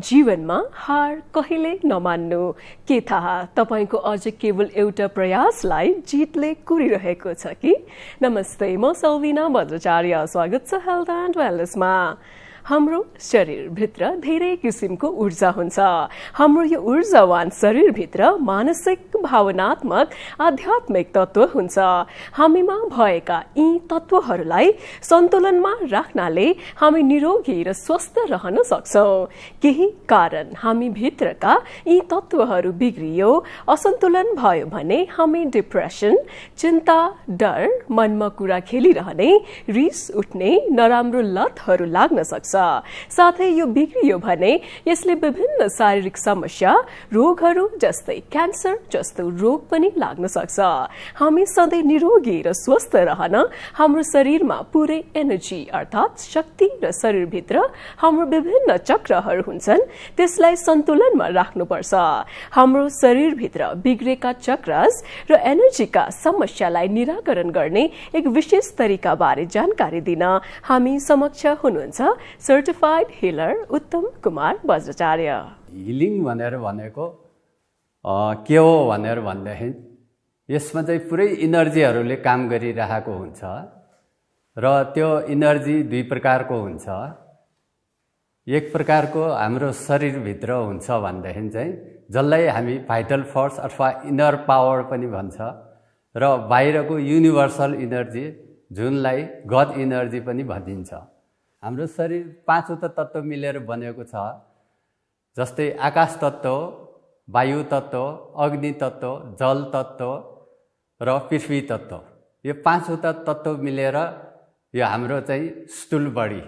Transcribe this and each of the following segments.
जीवनमा हार कहिले नमान्नु। के थाहा तपाईको अझ केवल एउटा प्रयासलाई जितले कुरिरहेको छ कि? नमस्ते, म सल्विना भद्राचार्य। स्वागत छ हेल्थ एन्ड वेलनेसमा। हाम्रो शरीरभित्र धेरै किसिमको ऊर्जा हुन्छ। हाम्रो यो ऊर्जावान शरीरभित्र मानसिक, भावनात्मक, आध्यात्मिक तत्व हुन्छ। हामीमा भएका यी तत्वहरूलाई सन्तुलनमा राख्नाले हामी निरोगी र स्वस्थ रहन सक्छौं। केही कारण हामी भित्रका यी तत्वहरू बिग्रियो, असन्तुलन भयो भने हामी डिप्रेसन, चिन्ता, डर, मनमा कुरा खेलिरहने, रिस उठ्ने, नराम्रो लतहरू लाग्न सक्छ। साथै यो बिग्रियो भने यसले विभिन्न शारीरिक समस्या, रोगहरू जस्तै क्यान्सर जस्तो रोग पनि लाग्न सक्छ। हामी सधैँ निरोगी र स्वस्थ रहन हाम्रो शरीरमा पुरै एनर्जी अर्थात् शक्ति र शरीरभित्र हाम्रो विभिन्न चक्रहरू हुन्छन्, त्यसलाई सन्तुलनमा राख्नुपर्छ। हाम्रो शरीरभित्र बिग्रेका चक्रस र एनर्जीका समस्यालाई निराकरण गर्ने एक विशेष तरिका बारे जानकारी दिन हामी समक्ष हुनुहुन्छ सर्टिफाइड हिलर उत्तम कुमार बज्राचार्य। हिलिङ भनेको के हो भनेर भन्दाखेरि यसमा चाहिँ पुरै इनर्जीहरूले काम गरिरहेको हुन्छ र त्यो इनर्जी दुई प्रकारको हुन्छ। एक प्रकारको हाम्रो शरीरभित्र हुन्छ भनेदेखि चाहिँ जसलाई हामी भाइटल फोर्स अथवा इनर पावर पनि भन्छ र बाहिरको युनिभर्सल इनर्जी जुनलाई गड इनर्जी पनि भनिन्छ। हाम्रो शरीर पाँचवटा तत्व मिलेर बनेको छ, जस्तै आकाश तत्व, वायु तत्व, अग्नि तत्व, जल तत्व र पृथ्वी तत्व। यो पाँचवटा तत्व मिलेर यो हाम्रो चाहिँ स्थूल बडी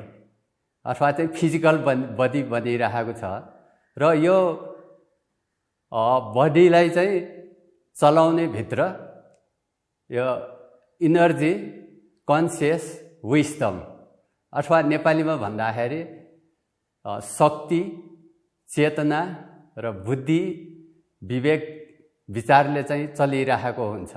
अथवा चाहिँ फिजिकल बडी बनिरहेको छ र यो बडीलाई चाहिँ चलाउने भित्र यो इनर्जी, कन्सियस, विस्डम अथवा नेपालीमा भन्दाखेरि शक्ति, चेतना र बुद्धि, विवेक, विचारले चाहिँ चलिरहेको हुन्छ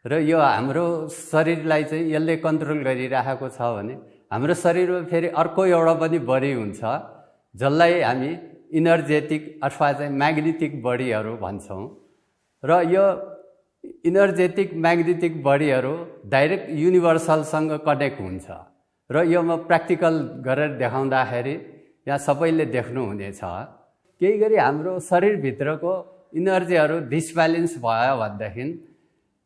र यो हाम्रो शरीरलाई चाहिँ यसले कन्ट्रोल गरिरहेको छ भने हाम्रो शरीरमा फेरि अर्को एउटा पनि बडी हुन्छ जसलाई हामी इनर्जेटिक अथवा चाहिँ म्याग्नेटिक बडीहरू भन्छौँ र यो इनर्जेटिक म्याग्नेटिक बडीहरू डाइरेक्ट युनिभर्सलसँग कनेक्ट हुन्छ र यो म प्र्याक्टिकल गरेर देखाउँदाखेरि यहाँ सबैले देख्नुहुनेछ। केही गरी हाम्रो शरीरभित्रको इनर्जीहरू डिसब्यालेन्स भयो भनेदेखि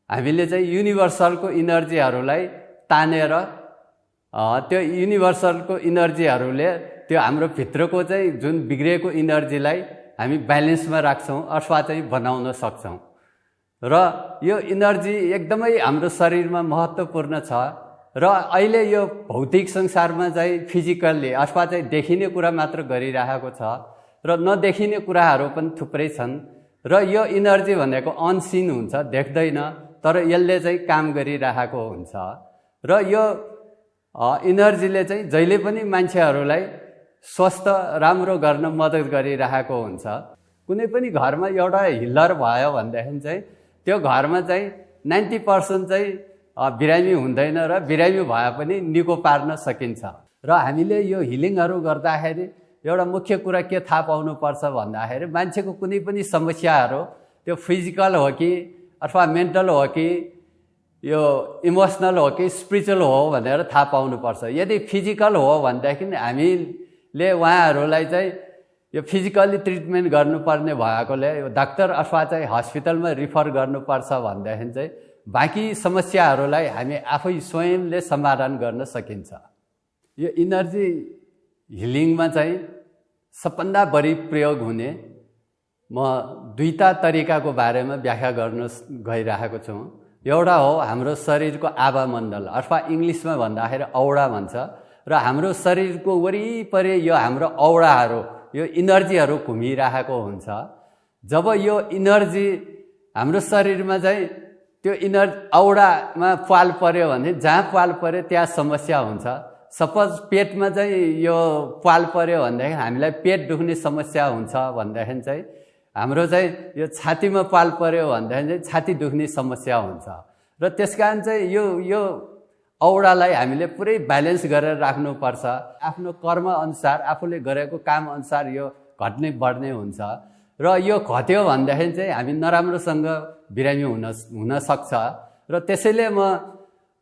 हामीले चाहिँ युनिभर्सलको इनर्जीहरूलाई तानेर त्यो युनिभर्सलको इनर्जीहरूले त्यो हाम्रो भित्रको चाहिँ जुन बिग्रेको इनर्जीलाई हामी ब्यालेन्समा राख्छौँ अथवा चाहिँ बनाउन सक्छौँ र यो इनर्जी एकदमै हाम्रो शरीरमा महत्त्वपूर्ण छ र अहिले यो भौतिक संसारमा चाहिँ फिजिकल्ली अथवा चाहिँ देखिने कुरा मात्र गरिरहेको छ र नदेखिने कुराहरू पनि थुप्रै छन् र यो इनर्जी भनेको अनसिन हुन्छ, देख्दैन, तर यसले चाहिँ काम गरिरहेको हुन्छ र यो इनर्जीले चाहिँ जहिले पनि मान्छेहरूलाई स्वस्थ राम्रो गर्न मद्दत गरिरहेको हुन्छ। कुनै पनि घरमा एउटा हिलर भयो भनेदेखि चाहिँ त्यो घरमा चाहिँ 90% चाहिँ बिरामी हुँदैन र बिरामी भए पनि निको पार्न सकिन्छ। र हामीले यो हिलिङहरू गर्दाखेरि एउटा मुख्य कुरा के थाहा पाउनुपर्छ भन्दाखेरि मान्छेको कुनै पनि समस्याहरू त्यो फिजिकल हो कि अथवा मेन्टल हो कि यो इमोसनल हो कि स्पिरिचुअल हो भनेर थाहा पाउनुपर्छ। यदि फिजिकल हो भनेदेखि हामीले उहाँहरूलाई चाहिँ यो फिजिकल्ली ट्रिटमेन्ट गर्नुपर्ने भएकोले यो डाक्टर अथवा चाहिँ हस्पिटलमा रिफर गर्नुपर्छ भनेदेखि चाहिँ बाँकी समस्याहरूलाई हामी आफै स्वयंले समाधान गर्न सकिन्छ। यो इनर्जी हिलिङमा चाहिँ सबभन्दा बढी प्रयोग हुने म दुईटा तरिकाको बारेमा व्याख्या गर्न गइरहेको छु। एउटा हो हाम्रो शरीरको आभामण्डल अथवा इङ्ग्लिसमा भन्दाखेरि औडा भन्छ र हाम्रो शरीरको वरिपरि यो हाम्रो औडाहरू यो इनर्जीहरू घुमिरहेको हुन्छ। जब यो इनर्जी हाम्रो शरीरमा चाहिँ त्यो औडामा पाल पर्यो भने जहाँ पाल पर्यो त्यहाँ समस्या हुन्छ। सपोज पेटमा चाहिँ यो पाल पर्यो भनेदेखि हामीलाई पेट दुख्ने समस्या हुन्छ भनेदेखि चाहिँ हाम्रो चाहिँ यो छातीमा पाल पर्यो भनेदेखि चाहिँ छाती दुख्ने समस्या हुन्छ र त्यसकारण चाहिँ यो औडालाई हामीले पुरै ब्यालेन्स गरेर राख्नुपर्छ। आफ्नो कर्म अनुसार आफूले गरेको काम अनुसार यो घट्ने बढ्ने हुन्छ र यो घट्यो भन्दाखेरि चाहिँ हामी नराम्रोसँग बिरामी हुन सक्छ र त्यसैले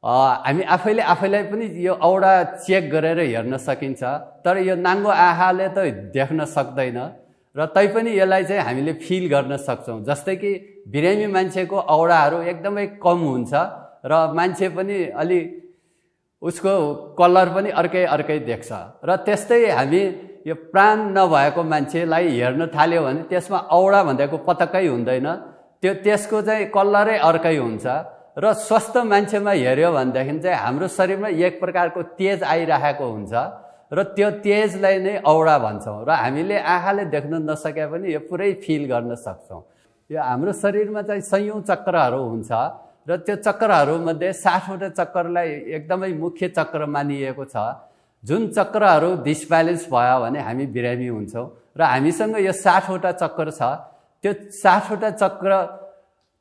हामी आफैलाई पनि यो औडा चेक गरेर हेर्न सकिन्छ तर यो नाङ्गो आँखाले त देख्न सक्दैन र तैपनि यसलाई चाहिँ हामीले फिल गर्न सक्छौँ जस्तै कि बिरामी मान्छेको औडाहरू एकदमै कम हुन्छ र मान्छे पनि अलि उसको कलर पनि अर्कै देख्छ र त्यस्तै हामी यो प्राण नभएको मान्छेलाई हेर्न थाल्यो भने त्यसमा औडा भनेको पटक्कै हुँदैन त्यसको चाहिँ कलरै अर्कै हुन्छ र स्वस्थ मान्छेमा हेर्यो भनेदेखि चाहिँ हाम्रो शरीरमा एक प्रकारको तेज आइरहेको हुन्छ र त्यो तेजलाई नै औडा भन्छौँ र हामीले आँखाले देख्न नसके पनि यो पुरै फिल गर्न सक्छौँ यो हाम्रो शरीरमा चाहिँ सयौं चक्रहरू हुन्छ र त्यो चक्रहरूमध्ये 60वटा चक्रलाई एकदमै मुख्य चक्र मानिएको छ जुन चक्रहरू डिसब्यालेन्स भयो भने हामी बिरामी हुन्छौँ र हामीसँग यो 60वटा चक्र छ त्यो 60वटा चक्र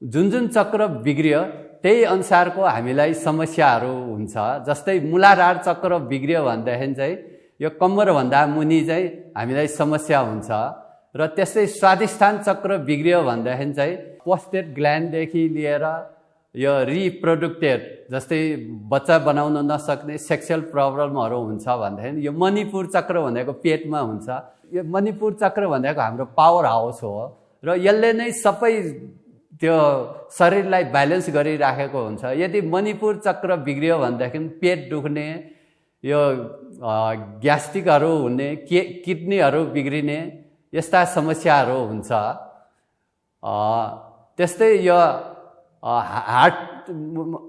जुन चक्र बिग्रियो त्यही अनुसारको हामीलाई समस्याहरू हुन्छ जस्तै मूलाधार चक्र बिग्रियो भनेदेखि चाहिँ यो कम्मरभन्दा मुनि चाहिँ हामीलाई समस्या हुन्छ र त्यस्तै स्वादिष्ठान चक्र बिग्रियो भनेदेखि चाहिँ पोस्टेड ग्ल्यान्डदेखि लिएर यो रिप्रोडक्टेड जस्तै बच्चा बनाउन नसक्ने सेक्सुअल प्रब्लमहरू हुन्छ भनेदेखि यो मणिपुर चक्र भनेको पेटमा हुन्छ यो मणिपुर चक्र भनेको हाम्रो पावर हाउस हो र यसले नै सबै त्यो शरीरलाई ब्यालेन्स गरिराखेको हुन्छ यदि मणिपुर चक्र बिग्रियो भनेदेखि पेट दुख्ने यो ग्यास्ट्रिकहरू हुने किडनीहरू बिग्रिने यस्ता समस्याहरू हुन्छ त्यस्तै यो हार्ट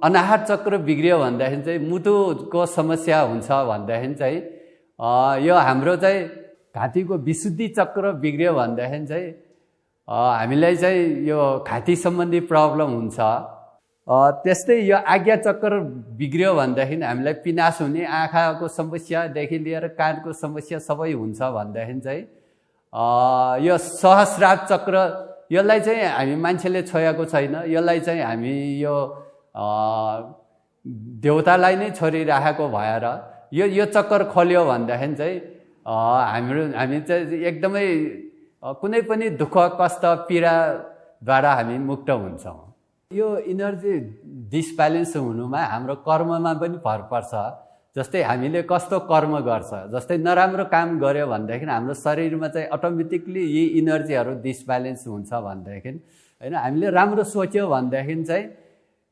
अनाहत चक्र बिग्रियो भनेदेखि चाहिँ मुटुको समस्या हुन्छ भनेदेखि चाहिँ यो हाम्रो चाहिँ घाँटीको विशुद्धि चक्र बिग्रियो भनेदेखि चाहिँ हामीलाई चाहिँ यो घाँटी सम्बन्धी प्रब्लम हुन्छ त्यस्तै यो आज्ञा चक्र बिग्रियो भनेदेखि हामीलाई पिनास हुने आँखाको समस्यादेखि लिएर कानको समस्या सबै हुन्छ भनेदेखि चाहिँ यो सहस्रार चक्र यसलाई चाहिँ हामी मान्छेले छोएको छैन यसलाई चाहिँ हामी यो देवतालाई नै छोडिराखेको भएर यो चक्कर खोल्यो भनेदेखि चाहिँ हामी चाहिँ एकदमै कुनै पनि दुःख कष्ट पीडाबाट हामी मुक्त हुन्छौँ यो इनर्जी डिसब्यालेन्स हुनुमा हाम्रो कर्ममा पनि भर पर्छ जस्तै हामीले कस्तो कर्म गर्छ जस्तै नराम्रो काम गर्यो भनेदेखि हाम्रो शरीरमा चाहिँ अटोमेटिकली यी इनर्जीहरू डिसब्यालेन्स हुन्छ भनेदेखि हैन हामीले राम्रो सोच्यो भनेदेखि चाहिँ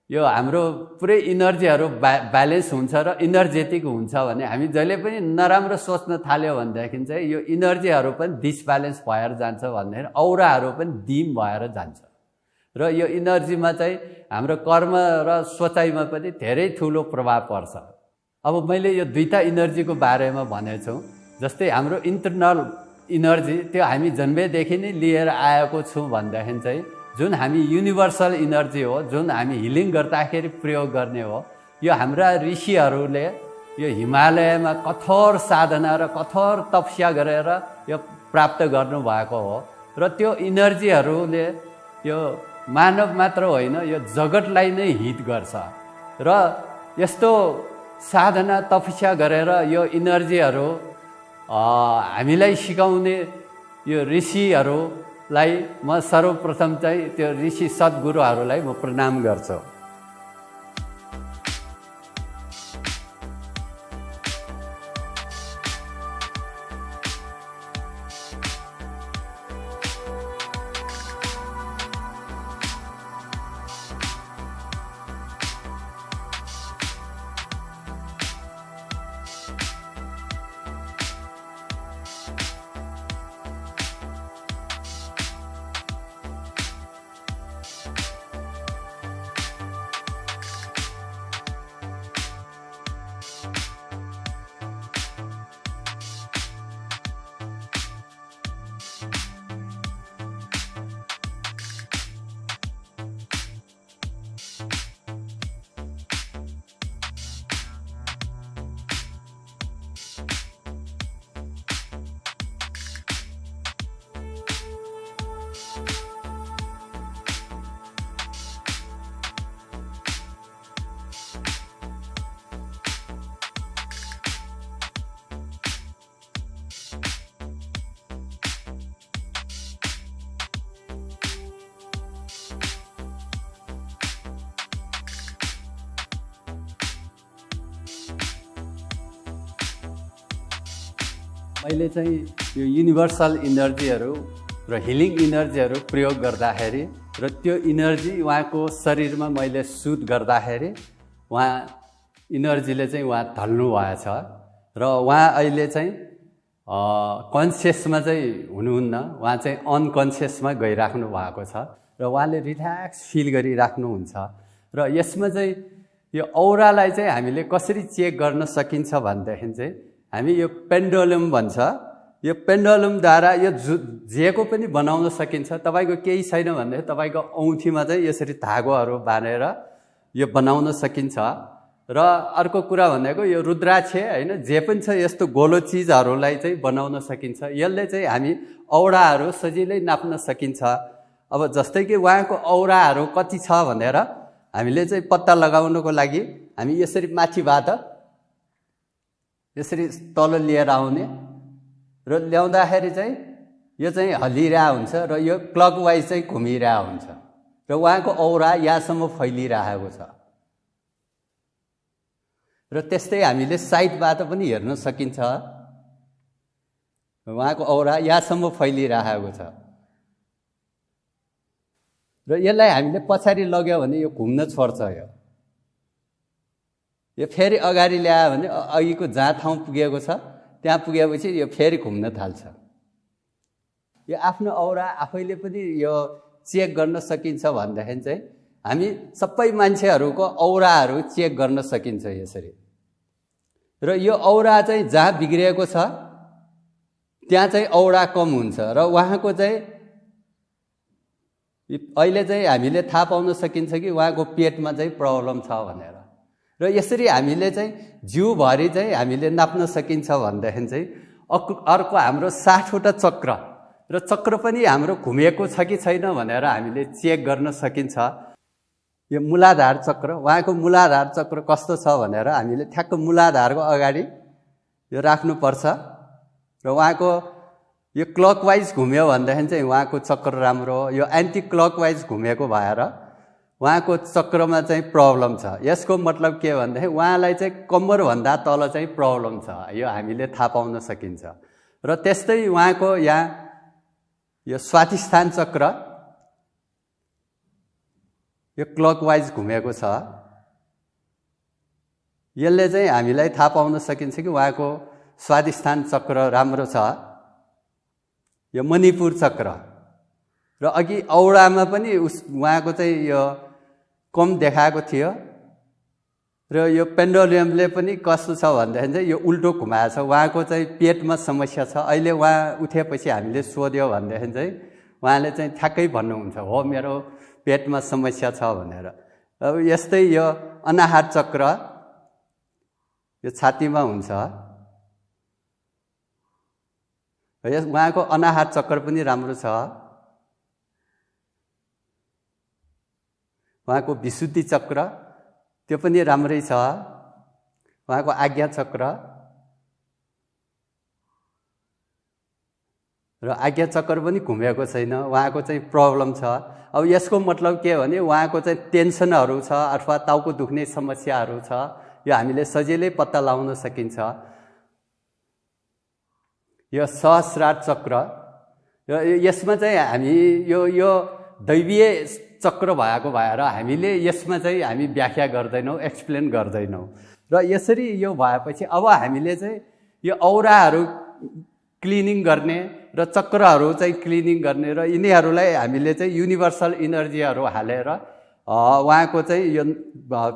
यो हाम्रो पुरै इनर्जीहरू ब्यालेन्स हुन्छ र इनर्जेटिक हुन्छ भने हामी जहिले पनि नराम्रो सोच्न थाल्यो भनेदेखि चाहिँ यो इनर्जीहरू पनि डिसब्यालेन्स भएर जान्छ भनेदेखि औराहरू पनि डिम भएर जान्छ र यो इनर्जीमा चाहिँ हाम्रो कर्म र सोचाइमा पनि धेरै ठुलो प्रभाव पर्छ अब मैले यो दुईटा इनर्जीको बारेमा भनेको छु जस्तै हाम्रो इन्टरनल इनर्जी त्यो हामी जन्मेदेखि नै लिएर आएको छु भन्दाखेरि चाहिँ जुन हामी युनिभर्सल इनर्जी हो जुन हामी हिलिङ गर्दाखेरि प्रयोग गर्ने हो यो हाम्रा ऋषिहरूले यो हिमालयमा कठोर साधना र कठोर तपस्या गरेर यो प्राप्त गर्नुभएको हो र त्यो इनर्जीहरूले यो मानव मात्र होइन यो जगतलाई नै हित गर्छ र यस्तो साधना तपस्या गरेर यो इनर्जीहरू हामीलाई सिकाउने यो ऋषिहरूलाई म सर्वप्रथम चाहिँ त्यो ऋषि सद्गुरुहरूलाई म प्रणाम गर्छु अहिले चाहिँ यो युनिभर्सल इनर्जीहरू र हिलिङ इनर्जीहरू प्रयोग गर्दाखेरि र त्यो इनर्जी उहाँको शरीरमा मैले सुट गर्दाखेरि उहाँ इनर्जीले चाहिँ उहाँ ढल्नु भएछ र उहाँ अहिले चाहिँ कन्सियसमा चाहिँ हुनुहुन्न, उहाँ चाहिँ अनकन्सियसमा गइराख्नु भएको छ र उहाँले रिल्याक्स फिल गरिराख्नुहुन्छ। र यसमा चाहिँ यो औरालाई चाहिँ हामीले कसरी चेक गर्न सकिन्छ भनेदेखि चाहिँ हामी यो पेन्डुलम भन्छ, यो पेन्डुलमद्वारा यो जेको पनि बनाउन सकिन्छ। तपाईँको केही छैन भनेदेखि तपाईँको औँठीमा चाहिँ यसरी धागोहरू बाँधेर यो बनाउन सकिन्छ। र अर्को कुरा भनेको यो रुद्राक्ष होइन, जे पनि छ यस्तो गोलो चिजहरूलाई चाहिँ बनाउन सकिन्छ। यसले चाहिँ हामी औराहरू सजिलै नाप्न सकिन्छ। अब जस्तै कि उहाँको औराहरू कति छ भनेर हामीले चाहिँ पत्ता लगाउनको लागि हामी यसरी माथिबाट यसरी तल लिएर आउने र ल्याउँदाखेरि चाहिँ यो चाहिँ हल्लिरहेको हुन्छ र यो क्लकवाइज चाहिँ घुमिरहेको हुन्छ र उहाँको औरा यहाँसम्म फैलिरहेको छ। र त्यस्तै हामीले साइडबाट पनि हेर्न सकिन्छ, उहाँको औरा यहाँसम्म फैलिरहेको छ। र यसलाई हामीले पछाडि लग्यो भने यो घुम्न छोड्छ। यो फेरि अगाडि ल्यायो भने अघिको जहाँ ठाउँ पुगेको छ त्यहाँ पुगेपछि यो फेरि घुम्न थाल्छ। यो आफ्नो औरा आफैले पनि यो चेक गर्न सकिन्छ भनेदेखि चाहिँ हामी सबै मान्छेहरूको औराहरू चेक गर्न सकिन्छ यसरी। र यो औरा चाहिँ जहाँ बिग्रिएको छ त्यहाँ चाहिँ औरा कम हुन्छ र उहाँको चाहिँ अहिले चाहिँ हामीले थाहा पाउन सकिन्छ कि उहाँको पेटमा चाहिँ प्रब्लम छ भनेर। र यसरी हामीले चाहिँ जिउभरि चाहिँ हामीले नाप्न सकिन्छ भनेदेखि चाहिँ अर्को हाम्रो 60वटा चक्र र चक्र पनि हाम्रो घुमेको छ कि छैन भनेर हामीले चेक गर्न सकिन्छ। यो मूलाधार चक्र, उहाँको मूलाधार चक्र कस्तो छ भनेर हामीले ठ्याक्क मूलाधारको अगाडि यो राख्नुपर्छ र उहाँको यो क्लकवाइज घुम्यो भनेदेखि चाहिँ उहाँको चक्र राम्रो हो। यो एन्टी क्लकवाइज घुमेको भएर उहाँको चक्रमा चाहिँ प्रब्लम छ। यसको मतलब के भनेदेखि उहाँलाई चाहिँ कम्मरभन्दा तल चाहिँ प्रब्लम छ, यो हामीले थाहा पाउन सकिन्छ। र त्यस्तै उहाँको यहाँ यो स्वाधिष्ठान चक्र यो क्लकवाइज घुमेको छ, यसले चाहिँ हामीलाई थाहा पाउन सकिन्छ कि उहाँको स्वाधिष्ठान चक्र राम्रो छ। यो मणिपुर चक्र र अघि औरामा पनि उहाँको चाहिँ यो कम देखाएको थियो र यो पेन्डुलमले पनि कस्तो छ भनेदेखि चाहिँ यो उल्टो घुमाएको छ। उहाँको चाहिँ पेटमा समस्या छ। अहिले उहाँ उठेपछि हामीले सोध्यो भनेदेखि चाहिँ उहाँले चाहिँ ठ्याक्कै भन्नुहुन्छ हो मेरो पेटमा समस्या छ भनेर। अब यस्तै यो अनाहत चक्र यो छातीमा हुन्छ, उहाँको अनाहत चक्र पनि राम्रो छ। उहाँको विशुद्धि चक्र त्यो पनि राम्रै छ। उहाँको आज्ञा चक्र र आज्ञा चक्र पनि घुमेको छैन, उहाँको चाहिँ प्रब्लम छ। अब यसको मतलब के भने उहाँको चाहिँ टेन्सनहरू छ अथवा टाउको दुख्ने समस्याहरू छ, यो हामीले सजिलै पत्ता लगाउन सकिन्छ। यो सहस्रार चक्र र यसमा चाहिँ हामी यो दैवीय चक्र भएको भएर हामीले यसमा चाहिँ हामी व्याख्या गर्दैनौँ, एक्सप्लेन गर्दैनौँ। र यसरी यो भएपछि अब हामीले चाहिँ यो औराहरू क्लिनिङ गर्ने र चक्रहरू चाहिँ क्लिनिङ गर्ने र यिनीहरूलाई हामीले चाहिँ युनिभर्सल इनर्जीहरू हालेर उहाँको चाहिँ यो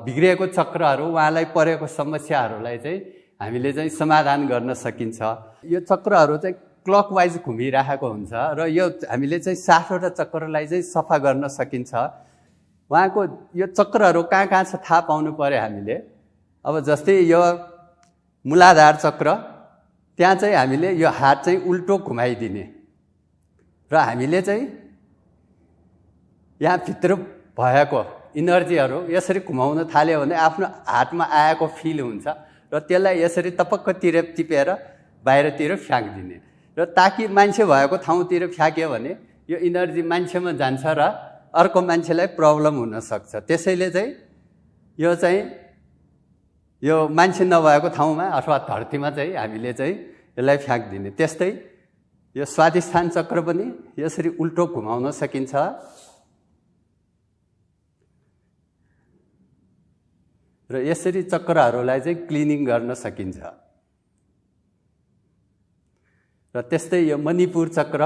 बिग्रिएको चक्रहरू, उहाँलाई परेको समस्याहरूलाई चाहिँ हामीले चाहिँ समाधान गर्न सकिन्छ। यो चक्रहरू चाहिँ क्लकवाइज घुमिरहेको हुन्छ र यो हामीले चाहिँ 60वटा चक्रलाई चाहिँ सफा गर्न सकिन्छ। उहाँको यो चक्रहरू कहाँ कहाँ छ थाहा पाउनु पर्यो हामीले। अब जस्तै यो मूलाधार चक्र, त्यहाँ चाहिँ हामीले यो हात चाहिँ उल्टो घुमाइदिने र हामीले चाहिँ यहाँ भित्र भएको इनर्जीहरू यसरी घुमाउन थाल्यो भने आफ्नो हातमा आएको फिल हुन्छ र त्यसलाई यसरी टपक्कतिर टिपेर बाहिरतिर फ्याँकिदिने र ताकि मान्छे भएको ठाउँतिर फ्याँक्यो भने यो इनर्जी मान्छेमा जान्छ र अर्को मान्छेलाई प्रब्लम हुन सक्छ। त्यसैले चाहिँ यो मान्छे नभएको ठाउँमा अथवा धरतीमा चाहिँ हामीले चाहिँ यसलाई फ्याँक्दिने। त्यस्तै यो स्वादिष्ठान चक्र पनि यसरी उल्टो घुमाउन सकिन्छ र यसरी चक्रहरूलाई चाहिँ क्लिनिङ गर्न सकिन्छ। र त्यस्तै यो मणिपुर चक्र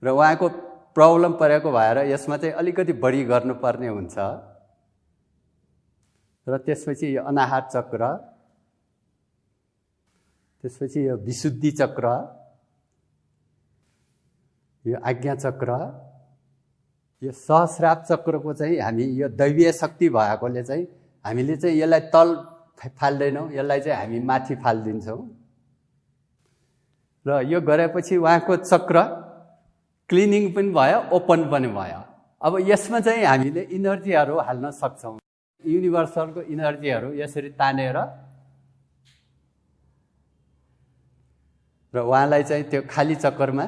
र उहाँको प्रब्लम परेको भएर यसमा चाहिँ अलिकति बढी गर्नुपर्ने हुन्छ। र त्यसपछि यो अनाहत चक्र, त्यसपछि यो विशुद्धि चक्र, यो आज्ञा चक्र, यो सहस्रार चक्रको चाहिँ हामी यो दैवीय शक्ति भएकोले चाहिँ हामीले चाहिँ यसलाई तल फाल्दैनौँ, यसलाई चाहिँ हामी माथि फालिदिन्छौँ। र यो गरेपछि उहाँको चक्र क्लिनिङ पनि भयो, ओपन पनि भयो। अब यसमा चाहिँ हामीले इनर्जीहरू हाल्न सक्छौँ। युनिभर्सलको इनर्जीहरू यसरी तानेर र उहाँलाई चाहिँ त्यो खाली चक्रमा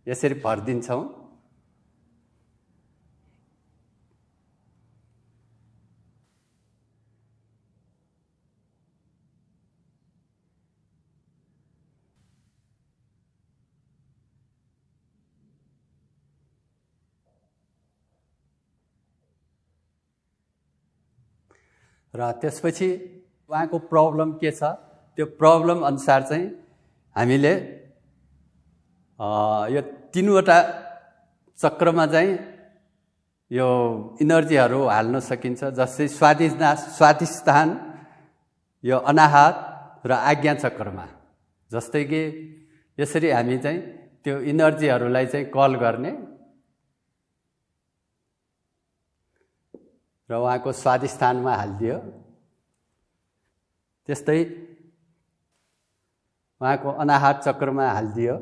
यसरी भरिदिन्छौँ। र त्यसपछि उहाँको प्रब्लम के छ त्यो प्रब्लम अनुसार चाहिँ हामीले यो तीनवटा चक्रमा चाहिँ यो इनर्जीहरू हाल्न सकिन्छ। जस्तै स्वादिष्ठान, यो अनाहत र आज्ञा चक्रमा। जस्तै कि यसरी हामी चाहिँ त्यो इनर्जीहरूलाई चाहिँ कल गर्ने र उहाँको स्वादिष्ठानमा हालिदियो। त्यस्तै उहाँको अनाहत चक्रमा हालिदियो।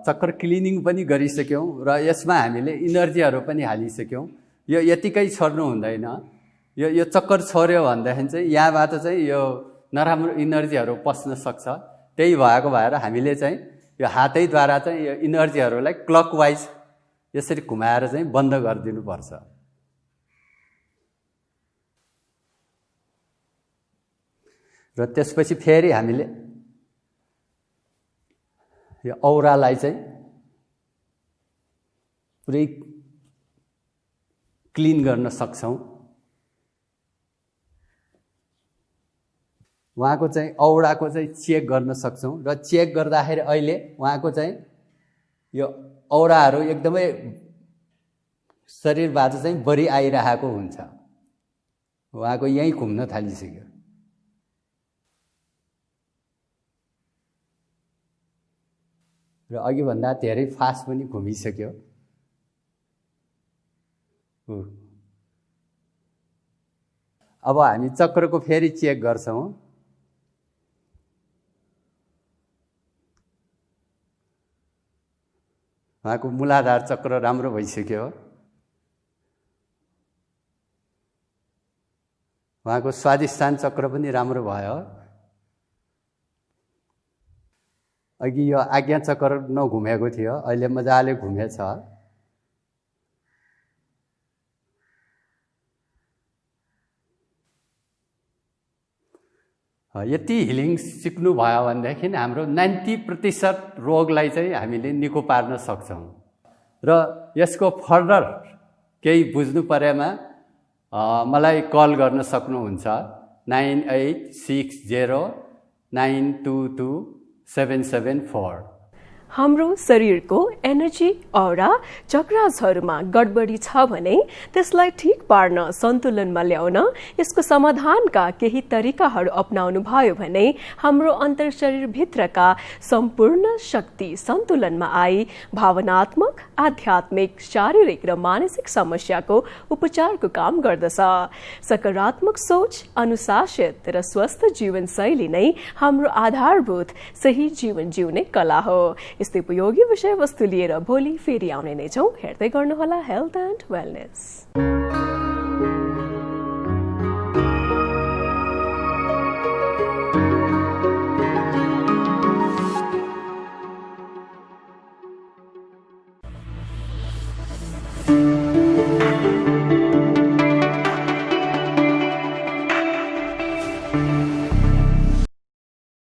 चक्र क्लिनिङ पनि गरिसक्यौँ र यसमा हामीले इनर्जीहरू पनि हालिसक्यौँ। यो यतिकै छोड्नु हुँदैन। यो चक्कर छोड्यो भनेदेखि चाहिँ यहाँबाट चाहिँ यो नराम्रो इनर्जीहरू पस्न सक्छ। त्यही भएको भएर हामीले चाहिँ यो हातैद्वारा चाहिँ यो इनर्जीहरूलाई क्लकवाइज यसरी घुमाएर चाहिँ बन्द गरिदिनुपर्छ। र त्यसपछि फेरि हामीले यो औरालाई चाहिँ पुरै क्लिन गर्न सक्छौँ। उहाँको चाहिँ औराको चाहिँ चेक गर्न सक्छौँ र चेक गर्दाखेरि अहिले उहाँको चाहिँ यो औराहरू एकदमै शरीरबाट चाहिँ बढी आइरहेको हुन्छ। उहाँको यहीँ घुम्न थालिसक्यो। र अघिभन्दा धेरै फास्ट पनि घुमिसक्यो। अब हामी चक्रको फेरि चेक गर्छौँ। उहाँको मूलाधार चक्र राम्रो भइसक्यो। उहाँको स्वादिष्ठान चक्र पनि राम्रो भयो। अघि यो आज्ञा चक्र नघुमेको थियो, अहिले मजाले घुमेछ। यति हिलिङ सिक्नु भयो भनेदेखि हाम्रो 90% रोगलाई चाहिँ हामीले निको पार्न सक्छौँ। र यसको फर्दर केही बुझ्नु परेमा मलाई कल गर्न सक्नुहुन्छ 9860922774। हाम्रो शरीरको एनर्जी औरा चक्रासहरूमा गडबडी छ भने त्यसलाई ठीक पार्न, सन्तुलनमा ल्याउन यसको समाधानका केही तरिकाहरू अपनाउनु भयो भने हाम्रो अन्तर्शरीर भित्रका सम्पूर्ण शक्ति सन्तुलनमा आई भावनात्मक, आध्यात्मिक, शारीरिक र मानसिक समस्याको उपचारको काम गर्दछ। सकारात्मक सोच, अनुशासित र स्वस्थ जीवनशैली नै हाम्रो आधारभूत सही जीवन जिउने कला हो। यस्तै उपयोगी विषयवस्तु लिएर भोलि फेरि आउने नै छौँ। हेर्दै गर्नुहोला हेल्थ एन्ड वेलनेस।